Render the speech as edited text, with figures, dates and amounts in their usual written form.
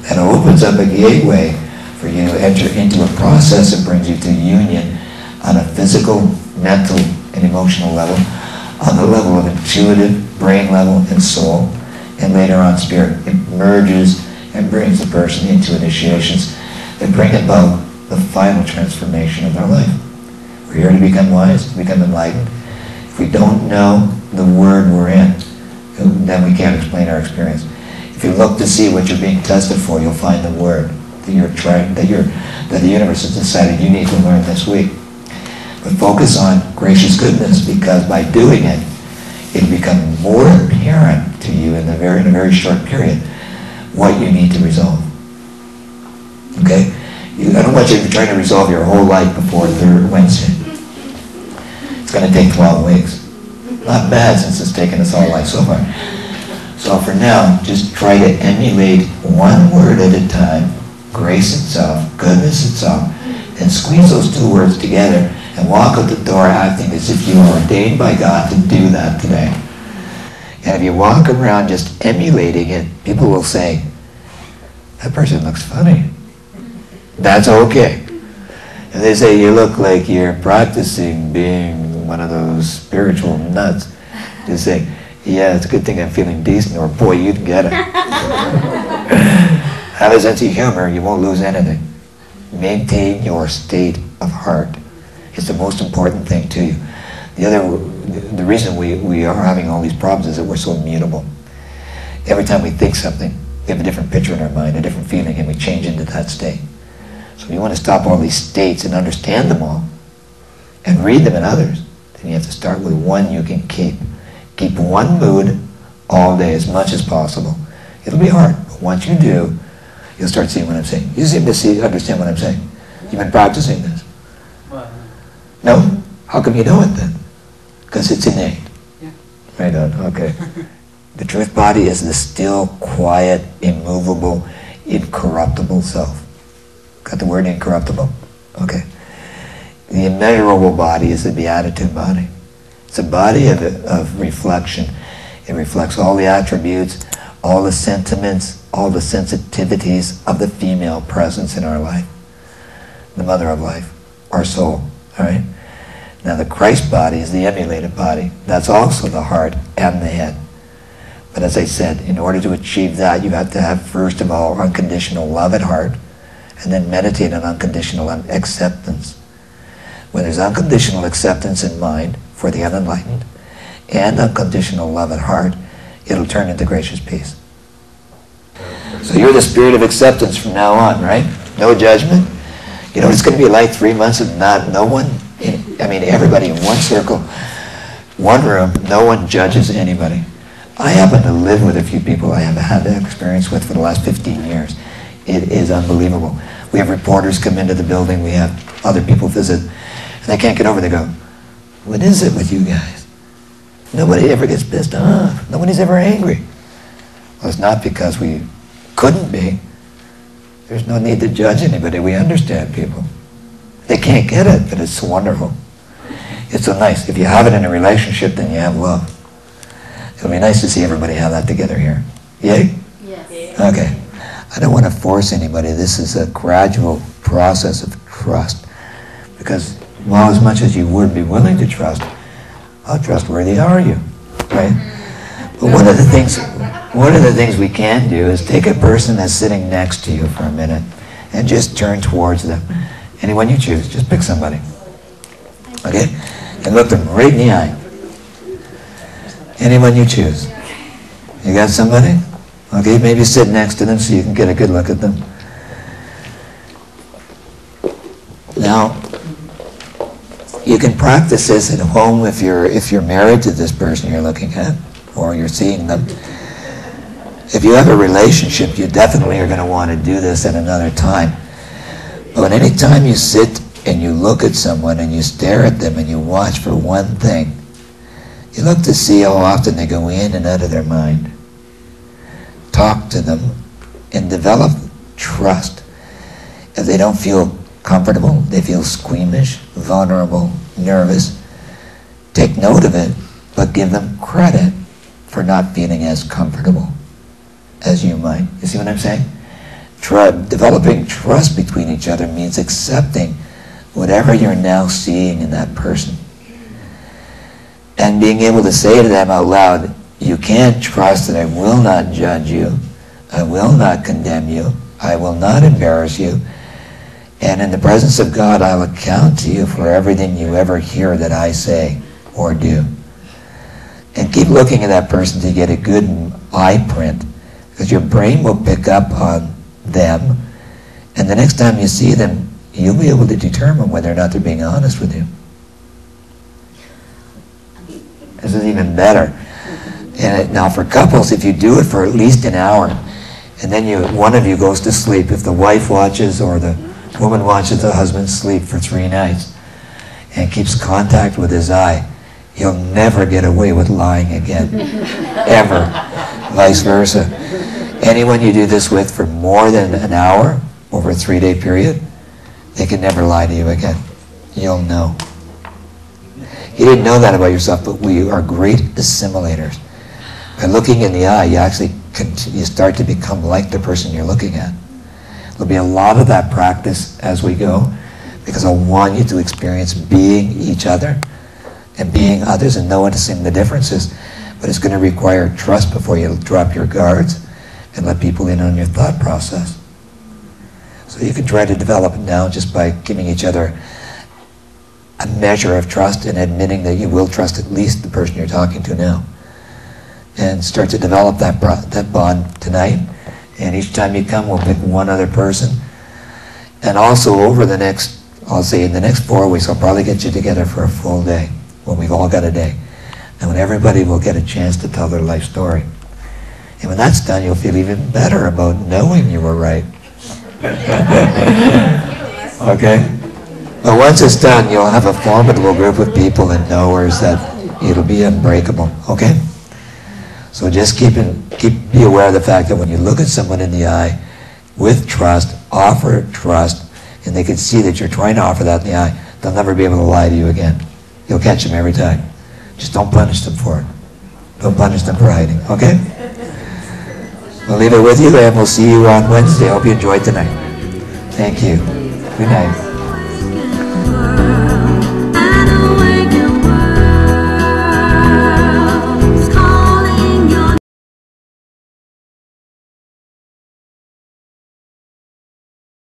And it opens up a gateway for you to enter into a process that brings you to union on a physical, mental, and emotional level, on the level of intuitive, brain level, and soul, and later on spirit. It merges and brings the person into initiations that bring about the final transformation of their life. We're here to become wise, to become enlightened. If we don't know the word we're in, then we can't explain our experience. If you look to see what you're being tested for, you'll find the word that you're trying, that the universe has decided you need to learn this week. But focus on gracious goodness, because by doing it, it'll become more apparent to you in a very short period what you need to resolve. Okay? I don't want you to try to resolve your whole life before third Wednesday. It's going to take 12 weeks. Not bad, since it's taken us all life so far. So for now, just try to emulate one word at a time, grace itself, goodness itself, and squeeze those two words together and walk out the door acting as if you are ordained by God to do that today. And if you walk around just emulating it, people will say, that person looks funny. That's okay. And they say, you look like you're practicing being one of those spiritual nuts. Just say, yeah, it's a good thing I'm feeling decent, or boy, you'd get it. Have a sense of humor, you won't lose anything. Maintain your state of heart. It's the most important thing to you. The reason we are having all these problems is that we're so immutable. Every time we think something, we have a different picture in our mind, a different feeling, and we change into that state. So if you want to stop all these states and understand them all, and read them in others, then you have to start with one you can keep. Keep one mood all day as much as possible. It'll be hard, but once you do, you'll start seeing what I'm saying. You seem to understand what I'm saying. You've been practicing this. No? How come you know it then? Because it's innate. Yeah. Right on, okay. The truth body is the still, quiet, immovable, incorruptible self. Got the word incorruptible? Okay. The immeasurable body is the beatitude body. It's a body of reflection. It reflects all the attributes, all the sentiments, all the sensitivities of the female presence in our life. The mother of life, our soul, all right? Now the Christ body is the emulated body. That's also the heart and the head. But as I said, in order to achieve that, you have to have, first of all, unconditional love at heart, and then meditate on unconditional acceptance. When there's unconditional acceptance in mind for the unenlightened, and unconditional love at heart, it'll turn into gracious peace. So you're the spirit of acceptance from now on, right? No judgment. You know, it's going to be like 3 months of no one, everybody in one circle, one room, no one judges anybody. I happen to live with a few people I have had that experience with for the last 15 years. It is unbelievable. We have reporters come into the building, we have other people visit, and they can't get over. They go, what is it with you guys? Nobody ever gets pissed off. Nobody's ever angry. Well, it's not because we couldn't be. There's no need to judge anybody. We understand people. They can't get it, but it's wonderful. It's so nice. If you have it in a relationship, then you have love. It'll be nice to see everybody have that together here. Yay? Yes. Okay. I don't want to force anybody. This is a gradual process of trust. Because, well, as much as you would be willing to trust, how trustworthy are you? Right? But one of the things we can do is take a person that's sitting next to you for a minute and just turn towards them. Anyone you choose, just pick somebody. Okay? And look them right in the eye. Anyone you choose. You got somebody? Okay, maybe sit next to them so you can get a good look at them. Now, you can practice this at home if you're married to this person you're looking at, or you're seeing them. If you have a relationship, you definitely are going to want to do this at another time. But any time you sit and you look at someone and you stare at them and you watch for one thing, you look to see how often they go in and out of their mind. Talk to them and develop trust. If they don't feel comfortable, they feel squeamish, vulnerable, nervous, take note of it, but give them credit for not feeling as comfortable as you might. You see what I'm saying? Developing trust between each other means accepting whatever you're now seeing in that person. And being able to say to them out loud, you can't trust that I will not judge you, I will not condemn you, I will not embarrass you, and in the presence of God I will account to you for everything you ever hear that I say or do. And keep looking at that person to get a good eye print, because your brain will pick up on them, and the next time you see them, you'll be able to determine whether or not they're being honest with you. This is even better. And now for couples, if you do it for at least an hour, and then one of you goes to sleep, if the wife watches or the woman watches the husband sleep for 3 nights and keeps contact with his eye, you'll never get away with lying again, ever, vice versa. Anyone you do this with for more than an hour, over a 3-day period, they can never lie to you again. You'll know. You didn't know that about yourself, but we are great assimilators. By looking in the eye, you start to become like the person you're looking at. There'll be a lot of that practice as we go, because I want you to experience being each other and being others and noticing the differences. But it's going to require trust before you drop your guards and let people in on your thought process. So you can try to develop it now just by giving each other a measure of trust and admitting that you will trust at least the person you're talking to now. And start to develop that bond tonight. And each time you come, we'll pick one other person. And also over the next, I'll say in the next 4 weeks, I'll probably get you together for a full day, when we've all got a day. And when everybody will get a chance to tell their life story. And when that's done, you'll feel even better about knowing you were right. Okay? But once it's done, you'll have a formidable group of people and knowers that it'll be unbreakable. Okay? So just be aware of the fact that when you look at someone in the eye with trust, offer trust, and they can see that you're trying to offer that in the eye, they'll never be able to lie to you again. You'll catch them every time. Just don't punish them for it. Don't punish them for hiding. Okay? We'll leave it with you, and we'll see you on Wednesday. I hope you enjoyed tonight. Thank you. Good night.